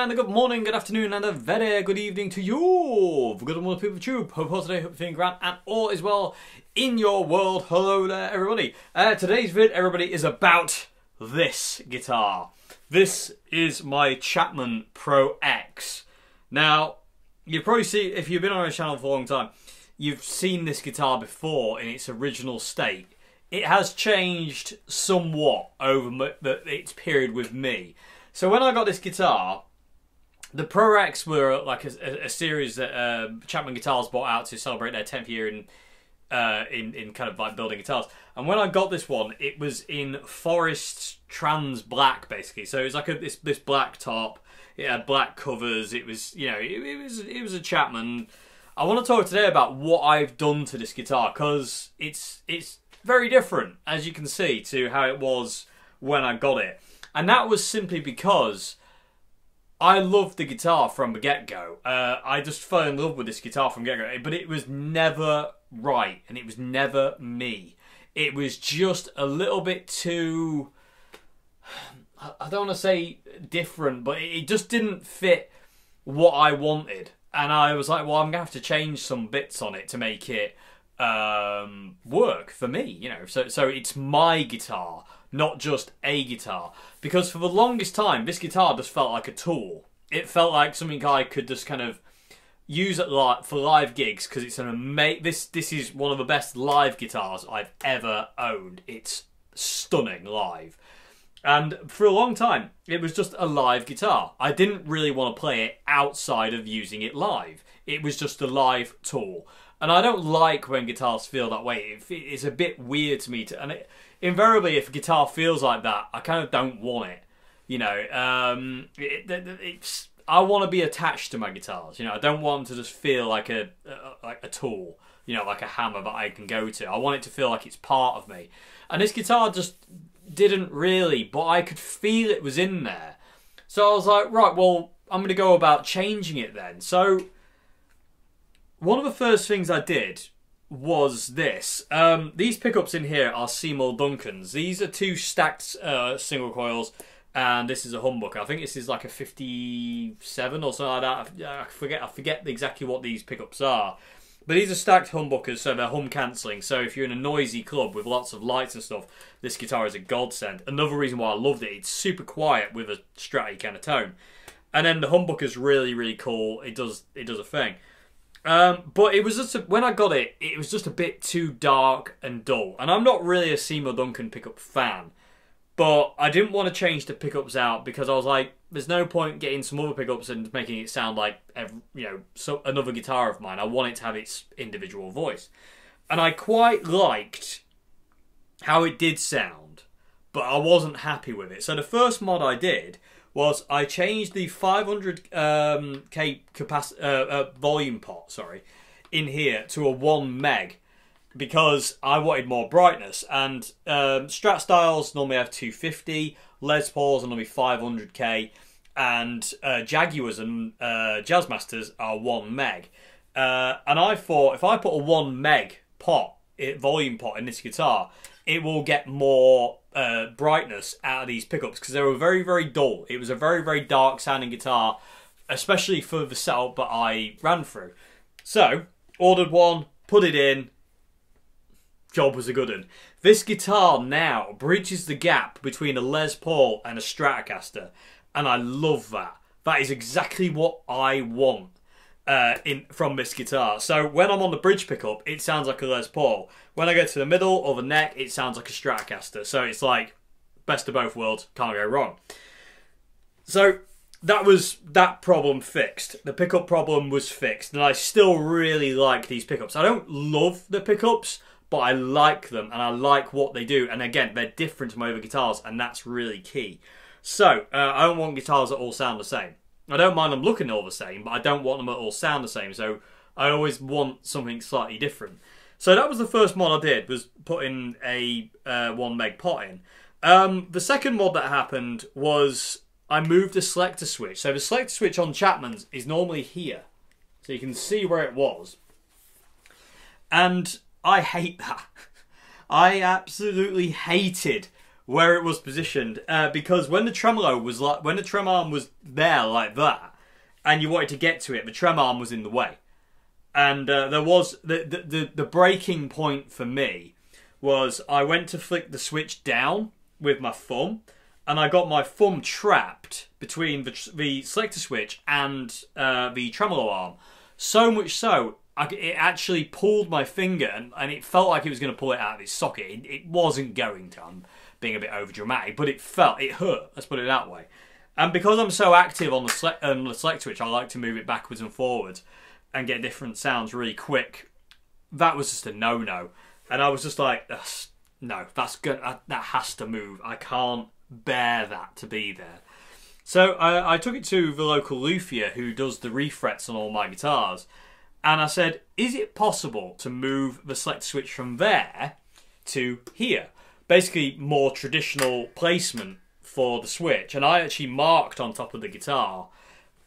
and a good morning, good afternoon, and a very good evening to you. Good morning, people of YouTube. Hope today, hope you're feeling grand and all is well in your world. Hello there, everybody. Today's vid, everybody, is about this guitar. This is my Chapman Pro X. Now, you probably see, if you've been on our channel for a long time, you've seen this guitar before in its original state. It has changed somewhat over its period with me. So when I got this guitar, the Pro X were like a series that Chapman Guitars brought out to celebrate their 10th year in kind of like building guitars. And when I got this one, it was in forest trans black, basically. So it was like this black top. It had black covers. It was, you know, it was a Chapman. I want to talk today about what I've done to this guitar, because it's very different, as you can see, to how it was when I got it. And that was simply because I loved the guitar from the get-go. I just fell in love with this guitar from the get-go. But it was never right, and it was never me. It was just a little bit too, I don't want to say different, but it just didn't fit what I wanted. And I was like, well, I'm going to have to change some bits on it to make it work for me, you know. So it's my guitar, not just a guitar. Because for the longest time, this guitar just felt like a tool. It felt like something I could just kind of use it for live gigs, because it's an amazing. This is one of the best live guitars I've ever owned. It's stunning live. And for a long time, it was just a live guitar. I didn't really want to play it outside of using it live. It was just a live tool. And I don't like when guitars feel that way. It's a bit weird to me. Invariably, if a guitar feels like that, I kind of don't want it. You know, I want to be attached to my guitars. You know, I don't want them to just feel like a tool. You know, like a hammer that I can go to. I want it to feel like it's part of me. And this guitar just didn't really, but I could feel it was in there. So I was like, right, well, I'm going to go about changing it then. So one of the first things I did was this. These pickups in here are Seymour Duncans. These are two stacked single coils, and this is a humbucker. I think this is like a 57 or something like that. I forget exactly what these pickups are. But these are stacked humbuckers, so they're hum cancelling. So if you're in a noisy club with lots of lights and stuff, this guitar is a godsend. Another reason why I loved it, it's super quiet with a stratty kind of tone. And then the humbucker's really, really cool. It does a thing. But it was just, when I got it, it was just a bit too dark and dull. And I'm not really a Seymour Duncan pickup fan. But I didn't want to change the pickups out, because I was like, there's no point getting some other pickups and making it sound like, you know, another guitar of mine. I want it to have its individual voice. And I quite liked how it did sound, but I wasn't happy with it. So the first mod I did was I changed the 500k volume pot, in here to a 1 meg. Because I wanted more brightness, and Strat styles normally have 250, Les Pauls are normally 500k, and Jaguars and Jazzmasters are 1 meg. And I thought if I put a 1 meg volume pot in this guitar, it will get more brightness out of these pickups, because they were very, very dull. It was a very, very dark sounding guitar, especially for the setup that I ran through. So, ordered one, put it in. Job was a good one. This guitar now bridges the gap between a Les Paul and a Stratocaster, and I love that. That is exactly what I want from this guitar. So when I'm on the bridge pickup, it sounds like a Les Paul. When I get to the middle or the neck, it sounds like a Stratocaster. So it's like best of both worlds, can't go wrong. So that problem fixed. The pickup problem was fixed, and I still really like these pickups. I don't love the pickups, but I like them, and I like what they do. And again, they're different to my other guitars, and that's really key. So, I don't want guitars that all sound the same. I don't mind them looking all the same, but I don't want them to all sound the same. So, I always want something slightly different. So, that was the first mod I did, was putting a 1 meg pot in. The second mod that happened was I moved the selector switch. So, the selector switch on Chapman's is normally here. So, you can see where it was. And I hate that. I absolutely hated where it was positioned, because when the tremolo was when the trem arm was there like that, and you wanted to get to it, the trem arm was in the way, and there was the breaking point for me was I went to flick the switch down with my thumb, and I got my thumb trapped between the selector switch and the tremolo arm, so much so it actually pulled my finger, and it felt like it was going to pull it out of its socket. It wasn't going to. I'm being a bit over dramatic, but it hurt. Let's put it that way. And because I'm so active on the select switch, I like to move it backwards and forwards and get different sounds really quick. That was just a no-no, and I was just like, no, that's good. That has to move. I can't bear that to be there. So I took it to the local luthier who does the refrets on all my guitars, and I said, is it possible to move the select switch from there to here? Basically, more traditional placement for the switch. And I actually marked on top of the guitar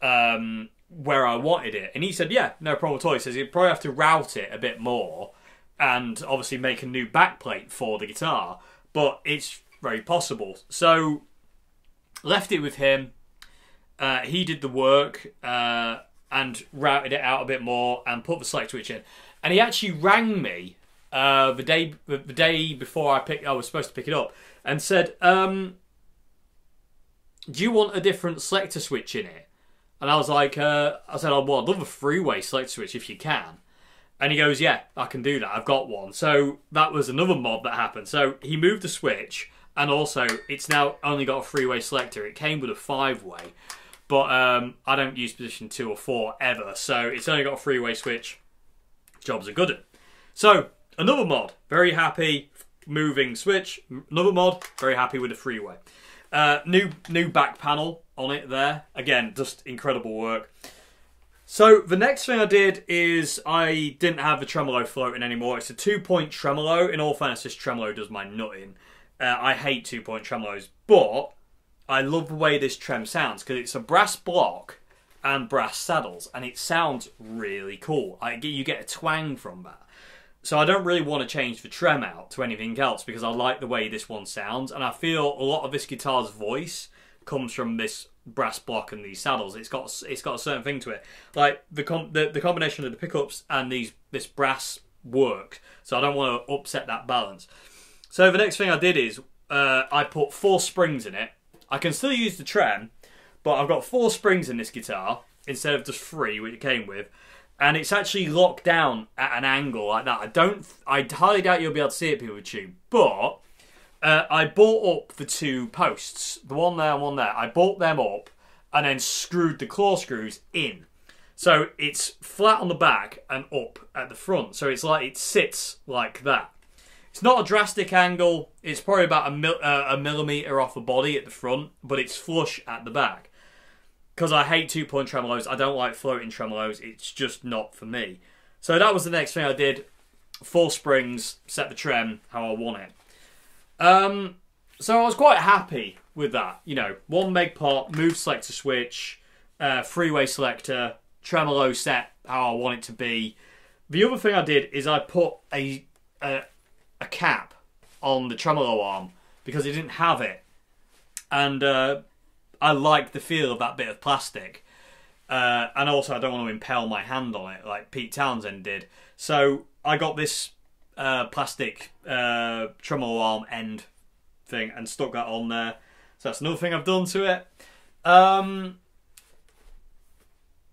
where I wanted it. And he said, yeah, no problem at all. He says you'd probably have to route it a bit more and obviously make a new backplate for the guitar. But it's very possible. So, left it with him. He did the work and routed it out a bit more and put the select switch in. And he actually rang me the day before I was supposed to pick it up and said, do you want a different selector switch in it? And I was like, well, I'd love a three-way selector switch if you can. And he goes, yeah, I can do that. I've got one. So that was another mod that happened. So he moved the switch, and also it's now only got a three-way selector. It came with a five-way, but I don't use position 2 or 4 ever. So it's only got a three-way switch. Jobs are good. So another mod, very happy moving switch. Another mod, very happy with the three-way. New back panel on it there. Again, just incredible work. So the next thing I did is I didn't have the tremolo floating anymore. It's a 2-point tremolo. In all fairness, this tremolo does my nutting. I hate 2-point tremolos, but I love the way this trem sounds because it's a brass block and brass saddles, and it sounds really cool. You get a twang from that. So I don't really want to change the trem out to anything else because I like the way this one sounds, and I feel a lot of this guitar's voice comes from this brass block and these saddles. It's got a certain thing to it, like the combination of the pickups and this brass work. So I don't want to upset that balance. So the next thing I did is I put 4 springs in it. I can still use the trem, but I've got 4 springs in this guitar instead of just 3, which it came with. And it's actually locked down at an angle like that. I highly doubt you'll be able to see it, people with tube. But I bought up the 2 posts, the one there and one there. I bought them up and then screwed the claw screws in. So it's flat on the back and up at the front. So it's like it sits like that. It's not a drastic angle. It's probably about a millimetre off the body at the front, but it's flush at the back. Because I hate 2-point tremolos. I don't like floating tremolos. It's just not for me. So that was the next thing I did. 4 springs, set the trem how I want it. So I was quite happy with that. You know, 1 meg pot, move selector switch, 3-way selector, tremolo set how I want it to be. The other thing I did is I put a cap on the tremolo arm because it didn't have it. And I like the feel of that bit of plastic. And also I don't want to impale my hand on it like Pete Townsend did. So I got this plastic tremolo arm end thing and stuck that on there. So that's another thing I've done to it.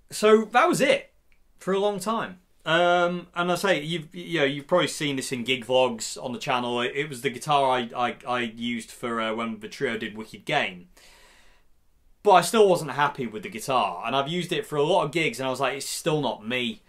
So that was it for a long time. And I say you've probably seen this in gig vlogs on the channel. It was the guitar I used for when the trio did Wicked Game. But I still wasn't happy with the guitar, and I've used it for a lot of gigs, and I was like, it's still not me.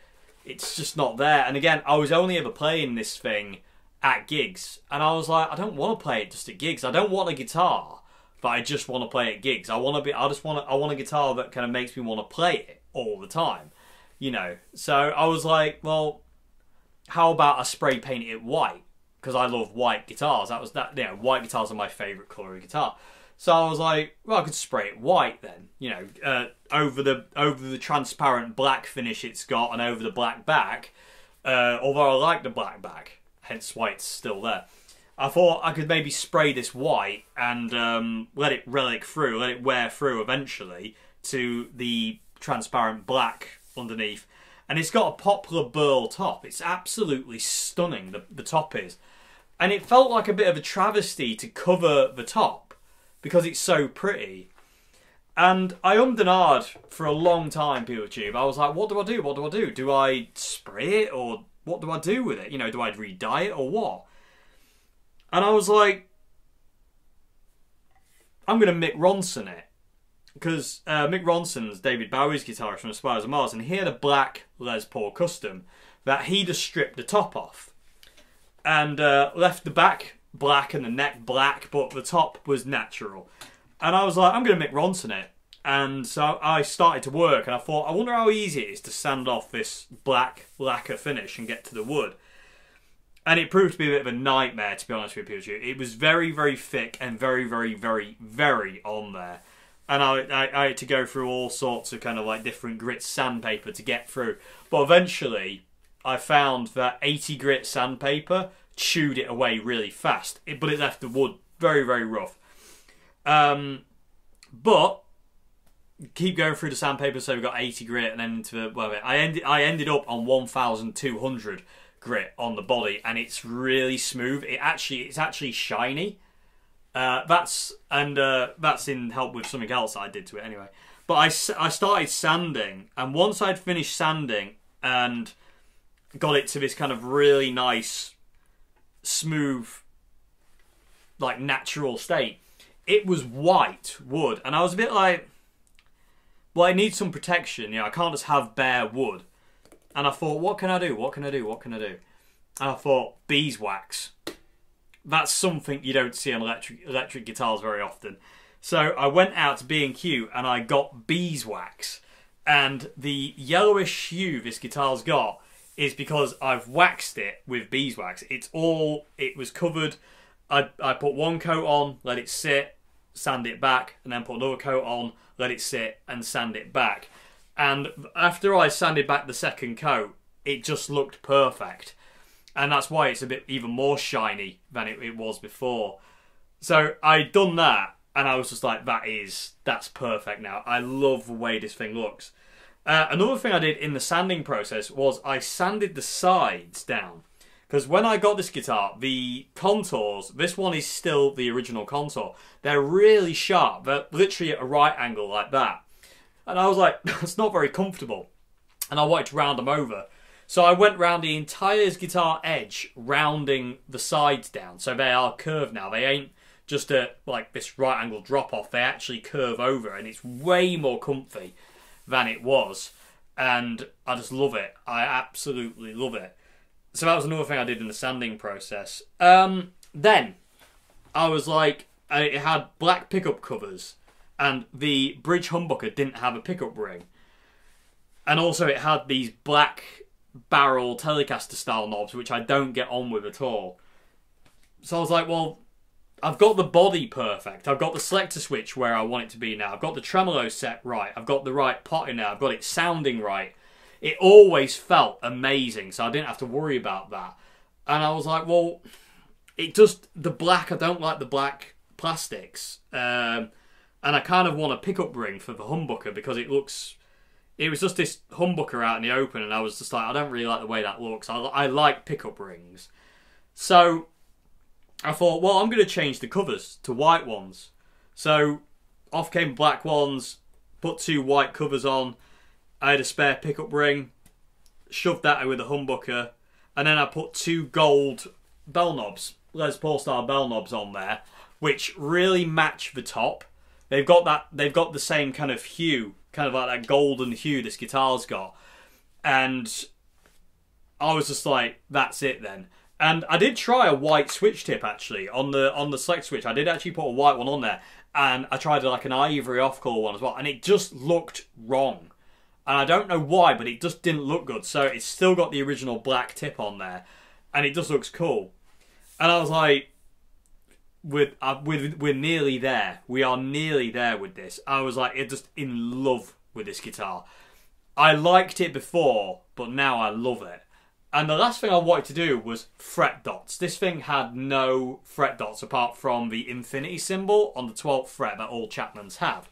It's just not there. And again, I was only ever playing this thing at gigs, and I was like, I don't want to play it just at gigs. I don't want a guitar, but I just want to play at gigs. I want a guitar that kind of makes me want to play it all the time, you know. So I was like, well, how about I spray paint it white? Because I love white guitars. White guitars are my favourite colour of guitar. So I was like, well, I could spray it white then, you know, over the transparent black finish it's got and over the black back. Although I like the black back, hence why it's still there. I thought I could maybe spray this white and let it wear through eventually to the transparent black underneath. And it's got a poplar burl top. It's absolutely stunning, the top is. And it felt like a bit of a travesty to cover the top because it's so pretty. And I ummed and ahed for a long time, PeopleTube. I was like, what do I do? What do I do? Do I spray it or what do I do with it? You know, do I re-dye it or what? And I was like, I'm going to Mick Ronson it. Because Mick Ronson's David Bowie's guitarist from Aspires of Mars, and he had a black Les Paul Custom that he just stripped the top off. And left the back black and the neck black, but the top was natural. And I was like, I'm going to Mick Ronson it. And so I started to work, and I thought, I wonder how easy it is to sand off this black lacquer finish and get to the wood. And it proved to be a bit of a nightmare, to be honest with you. It was very, very thick and very, very, very, very on there. And I had to go through all sorts of kind of like different grit sandpaper to get through. But eventually, I found that 80 grit sandpaper chewed it away really fast. But it left the wood very, very rough. But keep going through the sandpaper, so we got 80 grit, and then into the, well, I ended up on 1,200 grit on the body, and it's really smooth. It's actually shiny. That's in help with something else that I did to it anyway. But I started sanding, and once I'd finished sanding and got it to this kind of really nice, smooth, like natural state, it was white wood, and I was a bit like, well, it needs some protection. You know, I can't just have bare wood. And I thought, what can I do? What can I do? What can I do? And I thought, beeswax. That's something you don't see on electric guitars very often. So I went out to B&Q and I got beeswax. And the yellowish hue this guitar's got is because I've waxed it with beeswax. It was covered. I put one coat on, let it sit, sand it back, and then put another coat on, let it sit, and sand it back. And after I sanded back the second coat, it just looked perfect. And that's why it's a bit even more shiny than it was before. So I'd done that, and I was just like, that's perfect now. I love the way this thing looks. Another thing I did in the sanding process was I sanded the sides down. Because when I got this guitar, the contours, this one is still the original contour. They're really sharp. They're literally at a right angle like that. And I was like, that's not very comfortable. And I wanted to round them over. So I went round the entire guitar edge, rounding the sides down. So they are curved now. They ain't just like this right angle drop off. They actually curve over, and it's way more comfy than it was. And I just love it. I absolutely love it. So that was another thing I did in the sanding process. Then I was like, it had black pickup covers, and the bridge humbucker didn't have a pickup ring. And also it had these black barrel Telecaster style knobs, which I don't get on with at all. So I was like, well, I've got the body perfect. I've got the selector switch where I want it to be now. I've got the tremolo set right. I've got the right pot in there. I've got it sounding right. It always felt amazing, so I didn't have to worry about that. And I was like, well, the black, I don't like the black plastics. And I kind of want a pickup ring for the humbucker because it was just this humbucker out in the open, and I was just like, I don't really like the way that looks. I like pickup rings. So I thought, well, I'm going to change the covers to white ones. So off came black ones, put 2 white covers on. I had a spare pickup ring, shoved that in with a humbucker, and then I put 2 gold bell knobs, Les Paul style bell knobs on there, which really match the top. They've got the same kind of hue, kind of like that golden hue this guitar's got. And I was just like, that's it then. And I did try a white switch tip actually on the select switch. I did actually put a white one on there, and I tried like an ivory off-color one as well, and it just looked wrong. And I don't know why, but it just didn't look good. So it's still got the original black tip on there, and it just looks cool. And I was like, we're nearly there. We are nearly there with this. I was like, just in love with this guitar. I liked it before, but now I love it. And the last thing I wanted to do was fret dots. This thing had no fret dots apart from the infinity symbol on the 12th fret that all Chapmans have.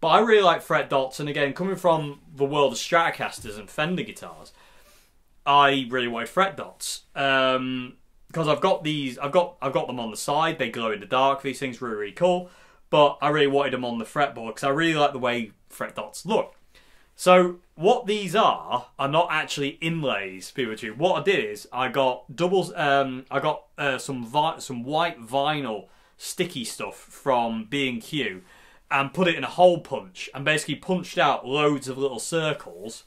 But I really like fret dots, and again, coming from the world of Stratocasters and Fender guitars, I really wanted fret dots. Because I've got them on the side, they glow in the dark, these things are really, really cool. But I really wanted them on the fretboard because I really like the way fret dots look. So what these are not actually inlays, Pikachu. What I did is I got some white vinyl sticky stuff from B&Q and put it in a hole punch and basically punched out loads of little circles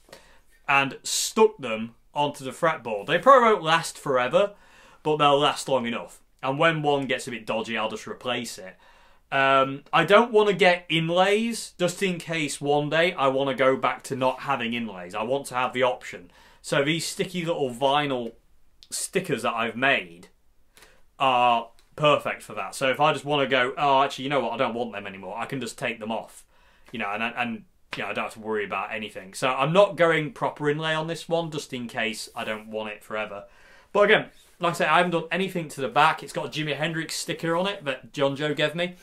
and stuck them onto the fretboard. They probably won't last forever, but they'll last long enough. And when one gets a bit dodgy, I'll just replace it. I don't want to get inlays, just in case one day I want to go back to not having inlays. I want to have the option. So these sticky little vinyl stickers that I've made are perfect for that. So if I just want to go, oh, actually, you know what, I don't want them anymore, I can just take them off. You know, and you know, I don't have to worry about anything. So I'm not going proper inlay on this one, just in case I don't want it forever. But again, like I say, I haven't done anything to the back. It's got a Jimi Hendrix sticker on it that John Joe gave me.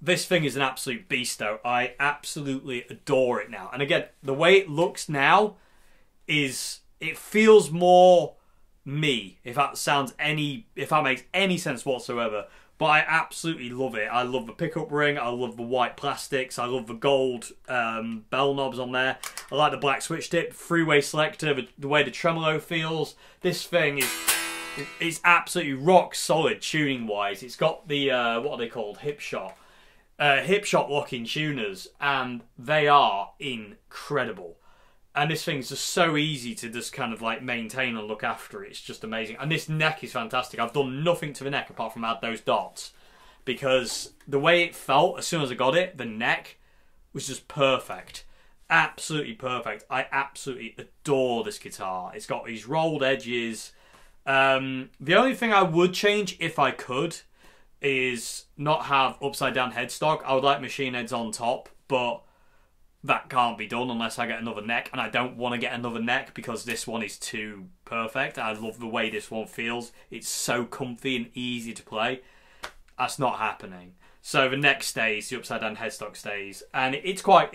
This thing is an absolute beast though. I absolutely adore it now. And again, the way it looks now is, it feels more me, if that makes any sense whatsoever. But I absolutely love it. I love the pickup ring, I love the white plastics, I love the gold bell knobs on there. I like the black switch tip, three-way selector, the way the tremolo feels. This thing is absolutely rock solid tuning wise. It's got the what are they called, hip shot locking tuners, and they are incredible. And this thing's just so easy to just kind of like maintain and look after. It's just amazing. And this neck is fantastic. I've done nothing to the neck apart from add those dots, because the way it felt as soon as I got it, the neck was just perfect. Absolutely perfect. I absolutely adore this guitar. It's got these rolled edges. The only thing I would change if I could is not have upside down headstock. I would like machine heads on top, but that can't be done unless I get another neck, and I don't want to get another neck because this one is too perfect. I love the way this one feels. It's so comfy and easy to play. That's not happening. So the neck stays, the upside down headstock stays, and it's quite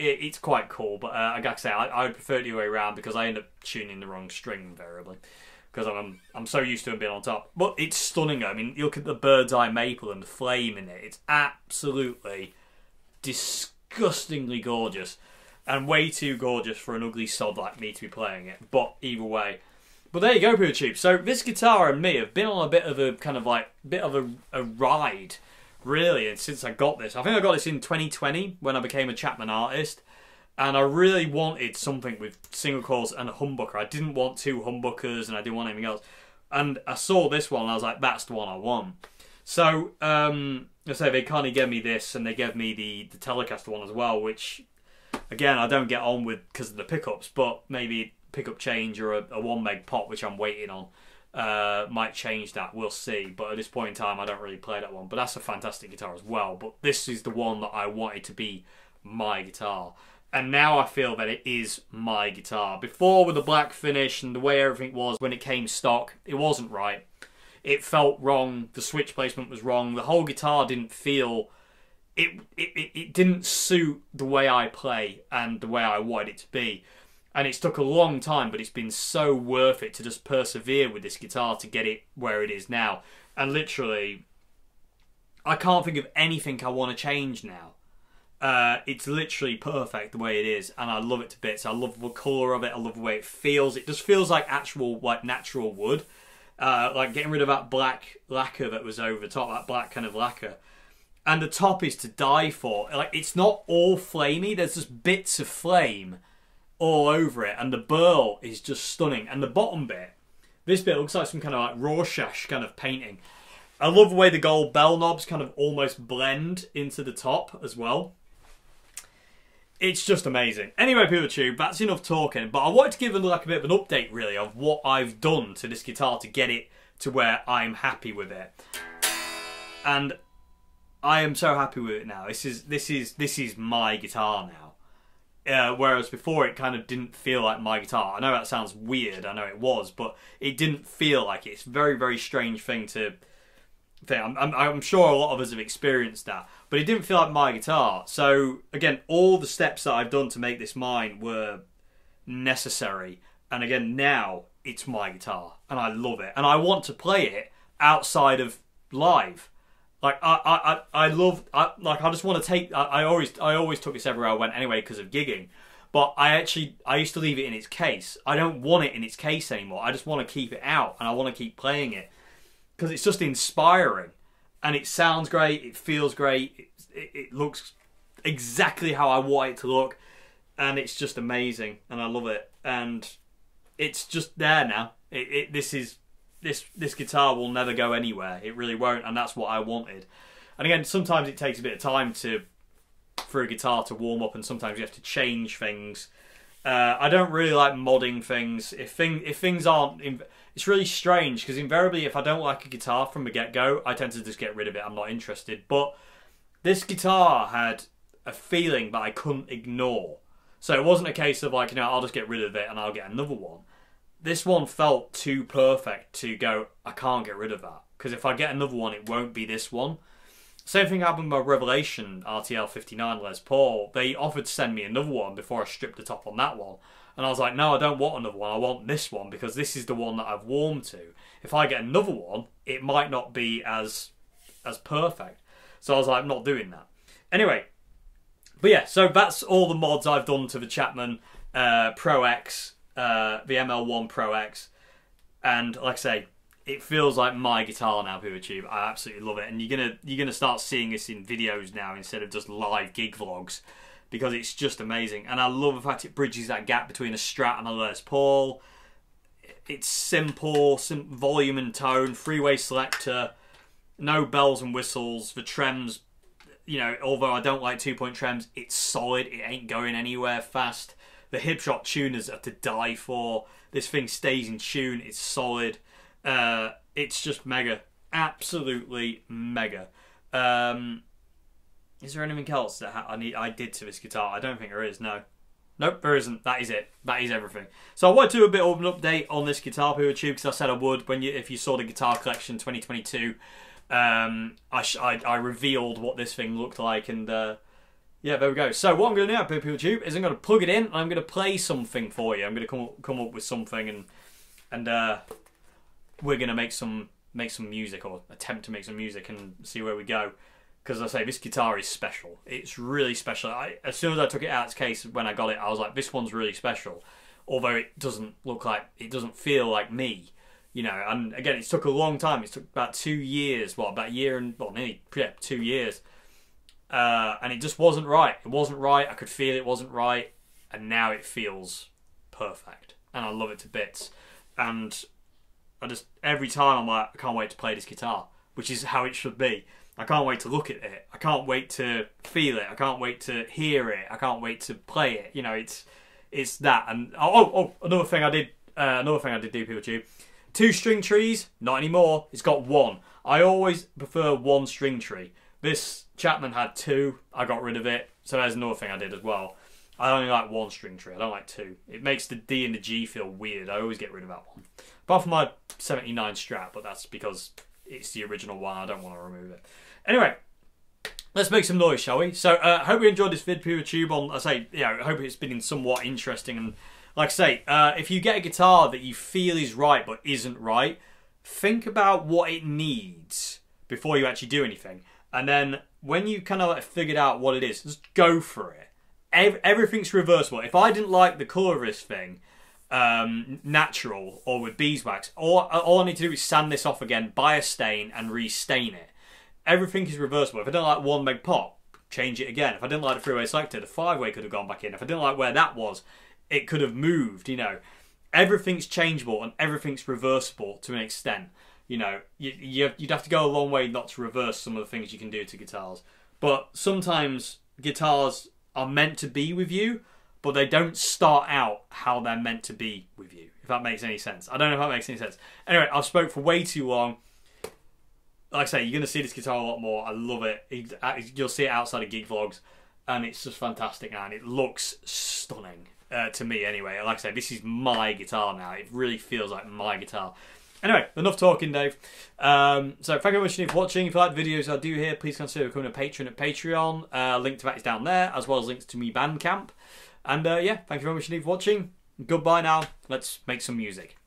cool. But I gotta say, I would prefer it the other way around because I end up tuning the wrong string invariably, because I'm so used to them being on top. But it's stunning. I mean, you look at the bird's eye maple and the flame in it. It's absolutely disgustingly gorgeous. And way too gorgeous for an ugly sod like me to be playing it. But either way. But there you go, PeterTube. So this guitar and me have been on a bit of a kind of like a ride, really. And since I got this, I think I got this in 2020 when I became a Chapman artist. And I really wanted something with single coils and a humbucker. I didn't want two humbuckers and I didn't want anything else. And I saw this one and I was like, that's the one I want. So, I say they kind of gave me this, and they gave me the Telecaster one as well, which, again, I don't get on with because of the pickups, but maybe pickup change or a 1 meg pot, which I'm waiting on, might change that. We'll see. But at this point in time, I don't really play that one. But that's a fantastic guitar as well. But this is the one that I wanted to be my guitar. And now I feel that it is my guitar. Before, with the black finish and the way everything was when it came stock, it wasn't right. It felt wrong. The switch placement was wrong. The whole guitar didn't feel... It didn't suit the way I play and the way I wanted it to be. And it's took a long time, but it's been so worth it to just persevere with this guitar to get it where it is now. And literally, I can't think of anything I want to change now. It's literally perfect the way it is, and I love it to bits. I love the colour of it. I love the way it feels. It just feels like actual, like natural wood. Like getting rid of that black lacquer that was over the top, that black kind of lacquer. And the top is to die for. Like, it's not all flamey. There's just bits of flame all over it, and the burl is just stunning. And the bottom bit, this bit looks like some kind of like Rorschach kind of painting. I love the way the gold bell knobs kind of almost blend into the top as well. It's just amazing. Anyway, PeterTube, that's enough talking. But I wanted to give like a bit of an update, really, of what I've done to this guitar to get it to where I'm happy with it. And I am so happy with it now. This is my guitar now. Whereas before it kind of didn't feel like my guitar. I know that sounds weird, I know it was, but it didn't feel like it. It's a very, very strange thing to think. I'm sure a lot of us have experienced that, but it didn't feel like my guitar. So again, all the steps that I've done to make this mine were necessary, and again, now it's my guitar and I love it, and I want to play it outside of live. Like I just want to take. I always took this everywhere I went anyway because of gigging, but I used to leave it in its case. I don't want it in its case anymore. I just want to keep it out, and I want to keep playing it because it's just inspiring, and it sounds great. It feels great. It looks exactly how I want it to look, and it's just amazing, and I love it. And it's just there now. This guitar will never go anywhere. It really won't, and that's what I wanted. And again, sometimes it takes a bit of time for a guitar to warm up, and sometimes you have to change things. I don't really like modding things. If things aren't, it's really strange because invariably, if I don't like a guitar from the get-go, I tend to just get rid of it. I'm not interested. But this guitar had a feeling that I couldn't ignore, so it wasn't a case of like, I'll just get rid of it and I'll get another one. This one felt too perfect to go, I can't get rid of that. Because if I get another one, it won't be this one. Same thing happened with my Revelation RTL 59 Les Paul. They offered to send me another one before I stripped the top on that one. And I was like, no, I don't want another one. I want this one because this is the one that I've warmed to. If I get another one, it might not be as perfect. So I was like, I'm not doing that. Anyway, but yeah, so that's all the mods I've done to the Chapman Pro X. The ML1 Pro X, and like I say, it feels like my guitar now, PureTube. I absolutely love it, and you're gonna start seeing this in videos now instead of just live gig vlogs, because it's just amazing. And I love the fact it bridges that gap between a Strat and a Les Paul. It's simple volume and tone, three-way selector, no bells and whistles. The trems, although I don't like 2-point trems, it's solid. It ain't going anywhere fast. The hipshot tuners are to die for. This thing stays in tune. It's solid. It's just mega. Absolutely mega. Is there anything else that I did to this guitar? I don't think there is, no. Nope, there isn't. That is it. That is everything. So I wanted to do a bit of an update on this guitar, PureTube, because I said I would. If you saw the Guitar Collection 2022, I revealed what this thing looked like, and yeah, there we go. So what I'm going to do now, PureTube, is I'm going to plug it in and I'm going to play something for you. I'm going to come up with something, and we're going to make some music, or attempt to make some music, and see where we go. Because as I say, this guitar is special. It's really special. As soon as I took it out of its case when I got it, I was like, this one's really special. Although it doesn't feel like me. And again, it took a long time. It took about 2 years, nearly 2 years. And it just wasn't right. It wasn't right. I could feel it wasn't right. And now it feels perfect. And I love it to bits. And every time I'm like, I can't wait to play this guitar, which is how it should be. I can't wait to look at it. I can't wait to feel it. I can't wait to hear it. I can't wait to play it. It's that. And another thing I did do, PureTube. 2 string trees, not anymore. It's got 1. I always prefer 1 string tree. This Chapman had 2. I got rid of it. So there's another thing I did as well. I only like 1 string tree. I don't like 2. It makes the D and the G feel weird. I always get rid of that one. Apart from my 79 Strat, but that's because it's the original one. I don't want to remove it. Anyway, let's make some noise, shall we? So I hope you enjoyed this vid, PureTube. I hope it's been somewhat interesting. And like I say, if you get a guitar that you feel is right but isn't right, think about what it needs before you actually do anything. And then when you kind of figured out what it is, just go for it. Everything's reversible. If I didn't like the colour of this thing, natural or with beeswax, all I need to do is sand this off again, buy a stain and restain it. Everything is reversible. If I don't like 1 meg pop, change it again. If I didn't like the 3-way selector, the 5-way could have gone back in. If I didn't like where that was, it could have moved, Everything's changeable and everything's reversible to an extent. You'd have to go a long way not to reverse some of the things you can do to guitars. But sometimes guitars are meant to be with you, but they don't start out how they're meant to be with you, if that makes any sense. I don't know if that makes any sense. Anyway, I've spoke for way too long. Like I say, you're going to see this guitar a lot more. I love it. You'll see it outside of gig vlogs. and it's just fantastic now, and it looks stunning to me anyway. Like I said, this is my guitar now. It really feels like my guitar. Anyway, enough talking, Dave. So thank you very much for watching. If you like the videos I do here, please consider becoming a patron at Patreon. Link to that is down there, as well as links to me Bandcamp. And yeah, thank you very much for watching. Goodbye now. Let's make some music.